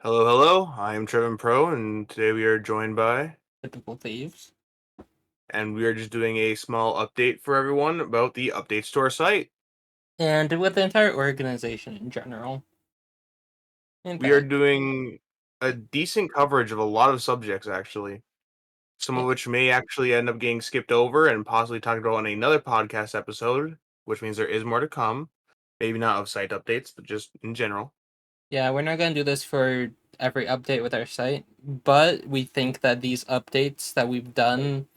Hello, hello. I am Trevin Pro, and today we are joined by, Typical thieves. and we are just doing a small update for everyone about the updates to our site. And with the entire organization in general. In We are fact, doing a decent coverage of a lot of subjects, actually, some of eh, which may actually end up getting skipped over and possibly talked about on another podcast episode, which means there is more to come. Maybe not of site updates, but just in general. yeah, we're not going to do this for every update with our site, but we think that these updates that we've done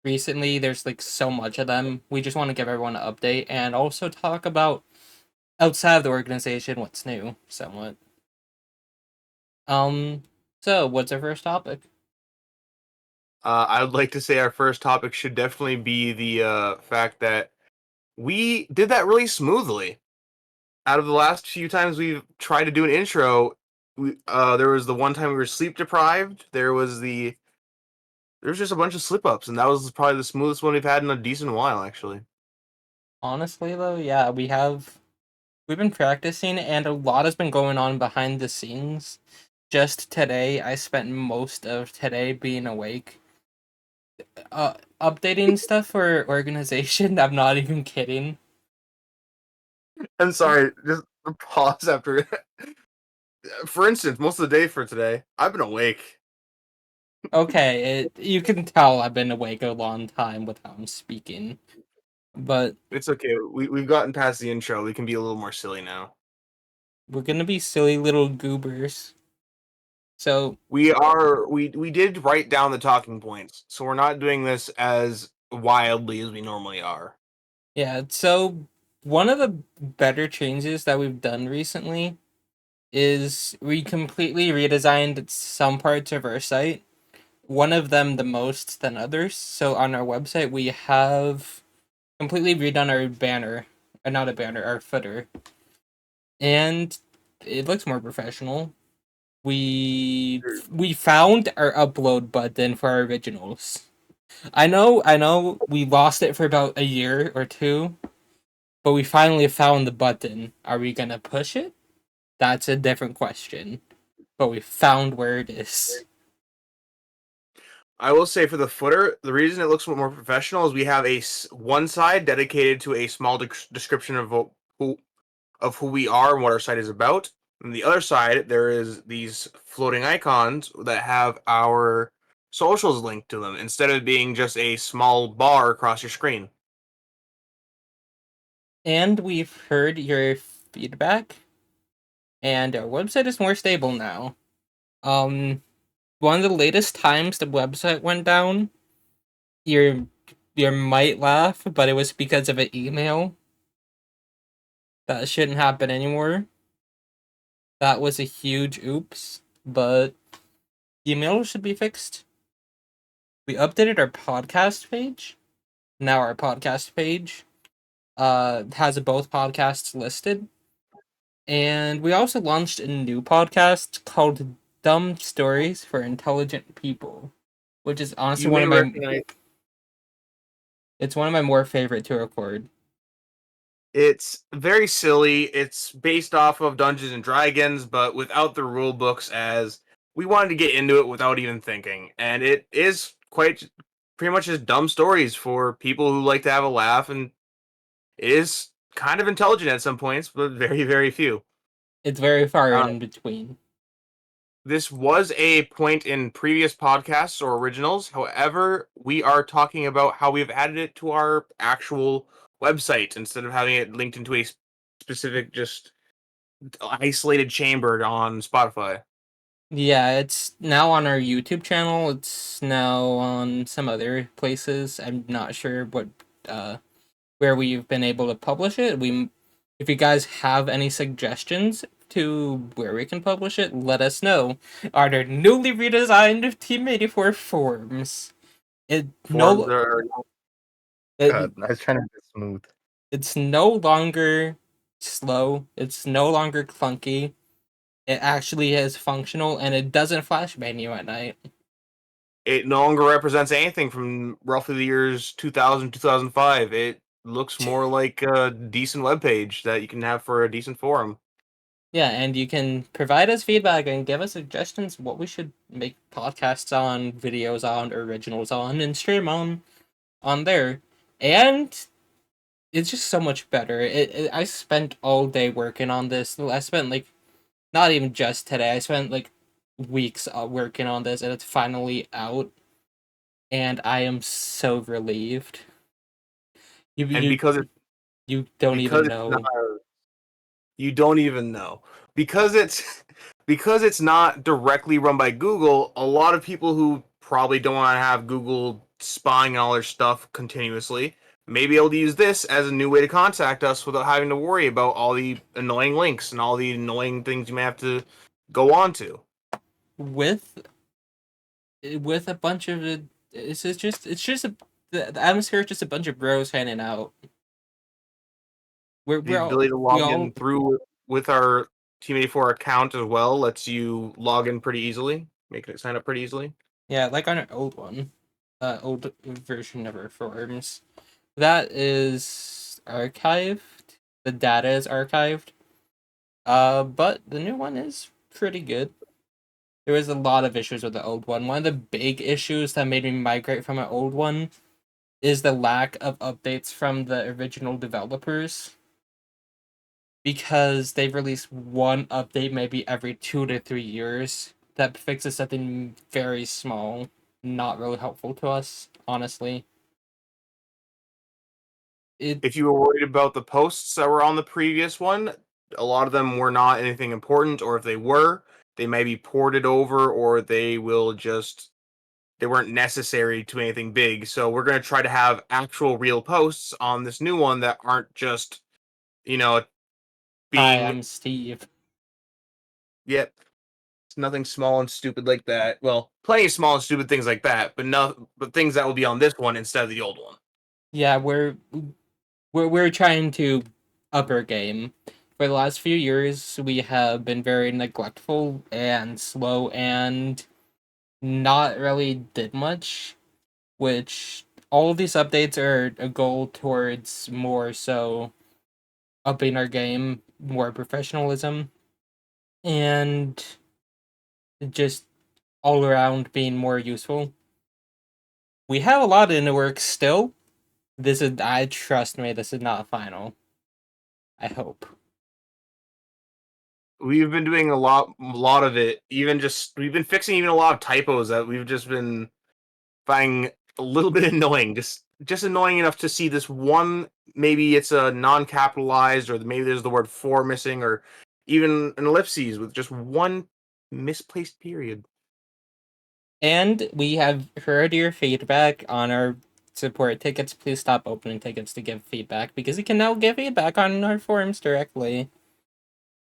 recently, there's like so much of them. We just want to give everyone an update and also talk about outside of the organization what's new, somewhat. Um, so what's our first topic? I would like to say our first topic should definitely be the fact that we did that really smoothly. Out of the last few times we've tried to do an intro, there was the one time we were sleep deprived. There was just a bunch of slip ups, and that was probably the smoothest one we've had in a decent while, actually. Honestly, though, yeah, we've been practicing and a lot has been going on behind the scenes. Just today, I spent most of today being awake, updating stuff for organization. I'm not even kidding. I'm sorry, just pause after. For instance, most of the day for today, I've been awake. Okay, you can tell I've been awake a long time without speaking, but It's okay. We've gotten past the intro. We can be a little more silly now. we're gonna be silly little goobers. So We did write down the talking points, so we're not doing this as wildly as we normally are. yeah, so one of the better changes that we've done recently is we completely redesigned some parts of our site. One of them the most than others. So on our website, we have completely redone our banner, not a banner, our footer, and it looks more professional. We found our upload button for our originals. I know, we lost it for about a year or two, but we finally found the button. Are we gonna push it? That's a different question. But we found where it is. I will say for the footer, the reason it looks more professional is we have one side dedicated to a small description of who we are and what our site is about. And the other side, there is these floating icons that have our socials linked to them instead of being just a small bar across your screen. And we've heard your feedback, and our website is more stable now. Um, one of the latest times the website went down, you you might laugh, but it was because of an email. That shouldn't happen anymore. That was a huge oops, but email should be fixed. We updated our podcast page. Now our podcast page has both podcasts listed. And we also launched a new podcast called Dumb Stories for Intelligent People, which is honestly You may recognize it's one of my more favorite to record. it's very silly. It's based off of Dungeons and Dragons, but without the rule books. As we wanted to get into it without even thinking, and it is quite pretty much just dumb stories for people who like to have a laugh, and it is kind of intelligent at some points, but very very few. It's very far Uh, in between. this was a point in previous podcasts or originals. However, we are talking about how we've added it to our actual website instead of having it linked into a specific just isolated chamber on Spotify. Yeah, it's now on our YouTube channel. It's now on some other places. I'm not sure what uh where we've been able to publish it. We if you guys have any suggestions to where we can publish it, let us know. Are there newly redesigned Team 84 forms? It Forms no are it, God, I was trying to be smooth. it's no longer slow. It's no longer clunky. It actually is functional and it doesn't flash bang you at night. It no longer represents anything from roughly the years 2000, 2005. It looks more like a decent web page that you can have for a decent forum. Yeah, and you can provide us feedback and give us suggestions what we should make podcasts on, videos on, originals on, and stream on there. And it's just so much better. I spent all day working on this. I spent like not even just today. I spent like weeks working on this, and it's finally out. And I am so relieved. You And you you don't because even it's not, know. you don't even know, because it's because it's not directly run by Google. A lot of people who probably don't want to have Google spying on all their stuff continuously may be able to use this as a new way to contact us without having to worry about all the annoying links and all the annoying things you may have to go on to. With a bunch of it's just the atmosphere is just a bunch of bros hanging out. The ability to We log all in through with our Team 84 account as well lets you log in pretty easily, making it sign up pretty easily. yeah, like on an old version of our forums that is archived. The data is archived. But the new one is pretty good. There was a lot of issues with the old one. One of the big issues that made me migrate from an old one is the lack of updates from the original developers, because they've released one update maybe every 2 to 3 years that fixes something very small, not really helpful to us, honestly. It If you were worried about the posts that were on the previous one, a lot of them were not anything important, or if they were, they may be ported over, or they weren't necessary to anything big. So we're going to try to have actual real posts on this new one that aren't just, you know, Hi, being, I'm Steve. yep, it's nothing small and stupid like that. Well, plenty of small and stupid things like that, but things that will be on this one instead of the old one. Yeah, we're trying to up our game. For the last few years, we have been very neglectful and slow and not really did much, which all of these updates are a goal towards more so upping our game, more professionalism, and just all around being more useful. We have a lot in the works still. I trust me, this is not final. I hope. We've been doing a lot of it. Even just we've been fixing even a lot of typos that we've just been finding a little bit annoying. Just annoying enough to see this one. Maybe it's a non-capitalized, or maybe there's the word "for" missing, or even an ellipses with just one misplaced period. And we have heard your feedback on our support tickets. Please stop opening tickets to give feedback, because you can now give feedback on our forums directly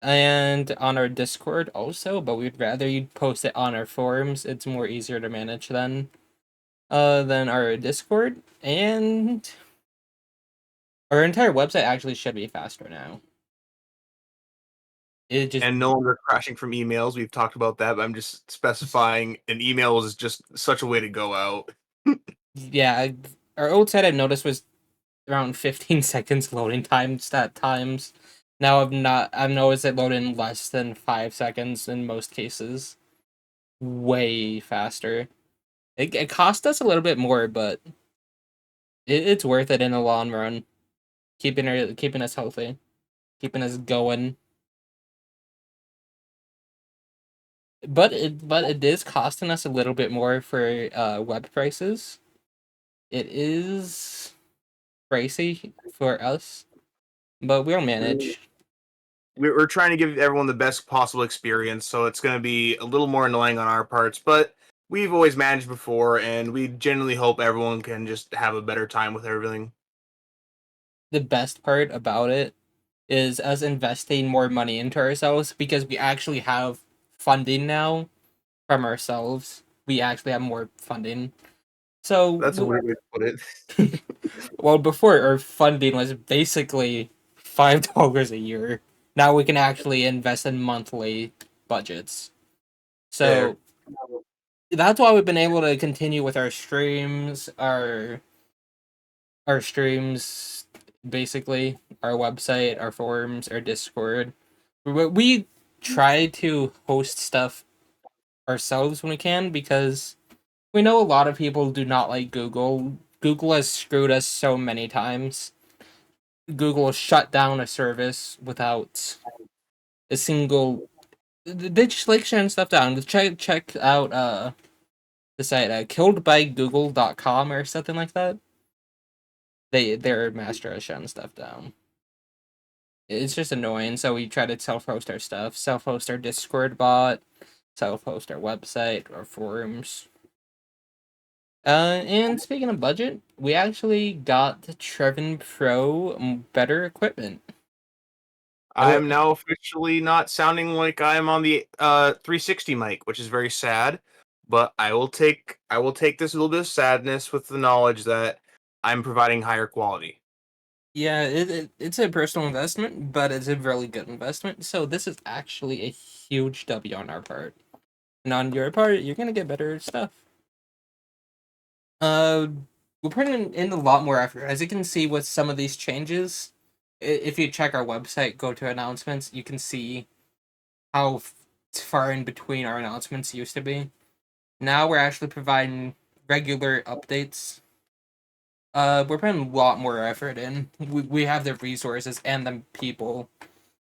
and on our Discord also, but we'd rather you post it on our forums. It's more easier to manage than our Discord, and our entire website actually should be faster now. It just And no longer crashing from emails. We've talked about that, but I'm just specifying an email is just such a way to go out. yeah, our old site I noticed was around 15 seconds loading times at times. Now I've noticed it loading less than 5 seconds in most cases. Way faster. It cost us a little bit more, but it's worth it in the long run. Keeping us healthy, keeping us going. But it is costing us a little bit more for web prices. It is pricey for us, but we'll manage. We're trying to give everyone the best possible experience, so it's going to be a little more annoying on our parts, but we've always managed before, and we genuinely hope everyone can just have a better time with everything. The best part about it is us investing more money into ourselves, because we actually have funding now from ourselves. We actually have more funding. That's a So, weird way to put it. well, before our funding was basically $5 a year. Now we can actually invest in monthly budgets. There. So that's why we've been able to continue with our streams, our streams, basically our website, our forums, our Discord. We try to host stuff ourselves when we can because we know a lot of people do not like Google. Google has screwed us so many times. Google shut down a service without a single. They just like shutting stuff down. Check out the site killedbygoogle.com or something like that. They're master at shutting stuff down. It's just annoying. So we try to self-host our stuff, self-host our Discord bot, self-host our website, our forums. And speaking of budget, we actually got the Trevin Pro better equipment. I am now officially not sounding like I'm on the 360 mic, which is very sad. But I will take this little bit of sadness with the knowledge that I'm providing higher quality. Yeah, it's a personal investment, but it's a really good investment. So this is actually a huge W on our part. And on your part, you're gonna get better stuff. Uh, we're putting in a lot more effort. As you can see with some of these changes, if you check our website, go to announcements, you can see how far in between our announcements used to be. Now we're actually providing regular updates. We're putting a lot more effort in. We have the resources and the people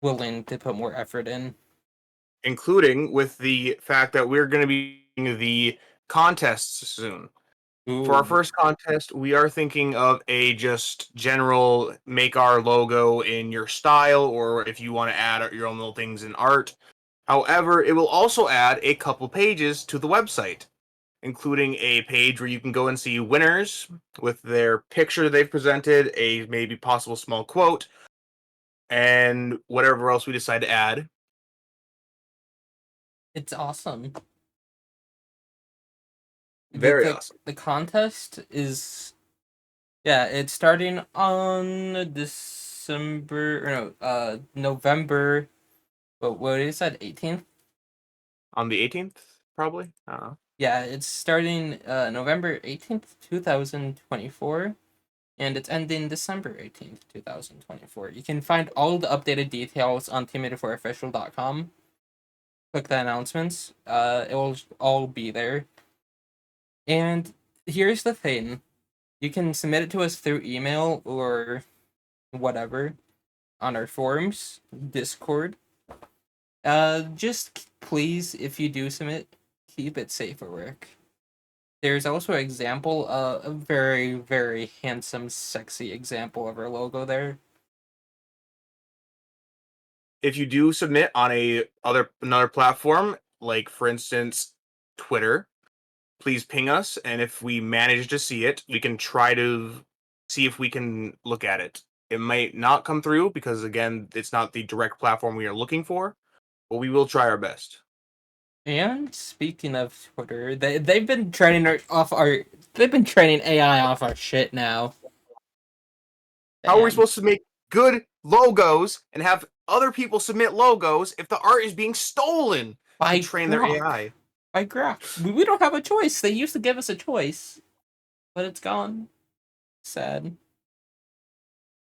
willing to put more effort in. Including with the fact that we're going to be doing the contests soon. For our Ooh. first contest, we are thinking of a just general make our logo in your style, or if you want to add your own little things in art. However, it will also add a couple pages to the website, including a page where you can go and see winners with their picture they've presented, a maybe possible small quote, and whatever else we decide to add. It's awesome. The, Very the awesome. the contest is, yeah, it's starting on December, or no, November. What is that? 18th? On the 18th, probably. I don't know. Yeah, it's starting November 18th, 2024, and it's ending December 18th, 2024. You can find all the updated details on team84official.com. Click the announcements. It will all be there. And here's the thing. You can submit it to us through email or whatever on our forums, Discord. Just please, if you do submit, keep it safe at work. There's also an example, a very, very handsome, sexy example of our logo there. If you do submit on another platform, like for instance Twitter, please ping us, and if we manage to see it, we can try to see if we can look at it. It might not come through because again, it's not the direct platform we are looking for, but we will try our best. And speaking of Twitter, they've been training they've been training AI off our shit now. How are we Damn. supposed to make good logos and have other people submit logos if the art is being stolen to By train their Grok. AI? By Grok. We don't have a choice. They used to give us a choice, but it's gone. Sad.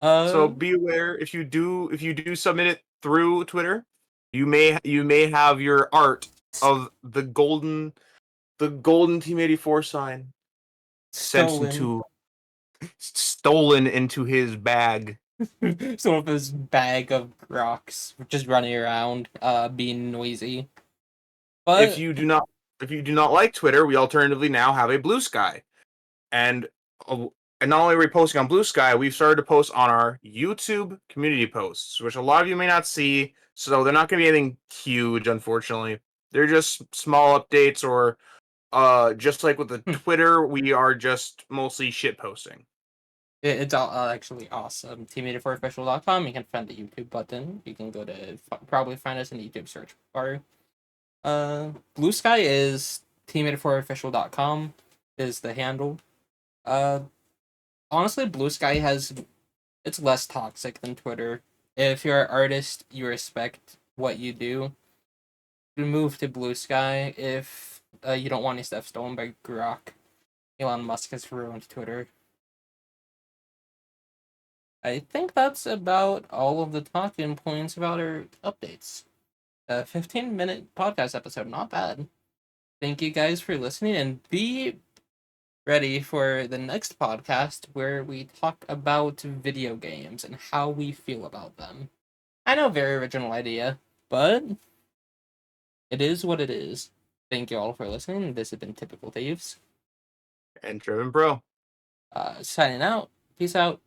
So Uh, be aware if you do submit it through Twitter, you may have your art of the golden Team 84 sign sent stolen. into stolen into his bag. Some of his bag of rocks just running around, being noisy. If But you do not if you do not like Twitter, we alternatively now have a Blue Sky. And uh, and not only are we posting on Blue Sky, we've started to post on our YouTube community posts, which a lot of you may not see. So they're not going to be anything huge, unfortunately. They're just small updates, or just like with the Twitter, we are just mostly shit posting. it's all actually awesome. Team84official.com. You can find the YouTube button. You can go to probably find us in the YouTube search bar. Blue Sky is team84official.com is the handle. Uh, Honestly, Blue Sky has it's less toxic than Twitter. If you're an artist, you respect what you do. Move to Blue Sky if you don't want any stuff stolen by Grok. Elon Musk has ruined Twitter. I think that's about all of the talking points about our updates. A 15-minute podcast episode, not bad. Thank you guys for listening, and be ready for the next podcast where we talk about video games and how we feel about them. I know, very original idea, but it is what it is. Thank you all for listening. This has been Typical Thieves. And Driven Bro. Signing out. Peace out.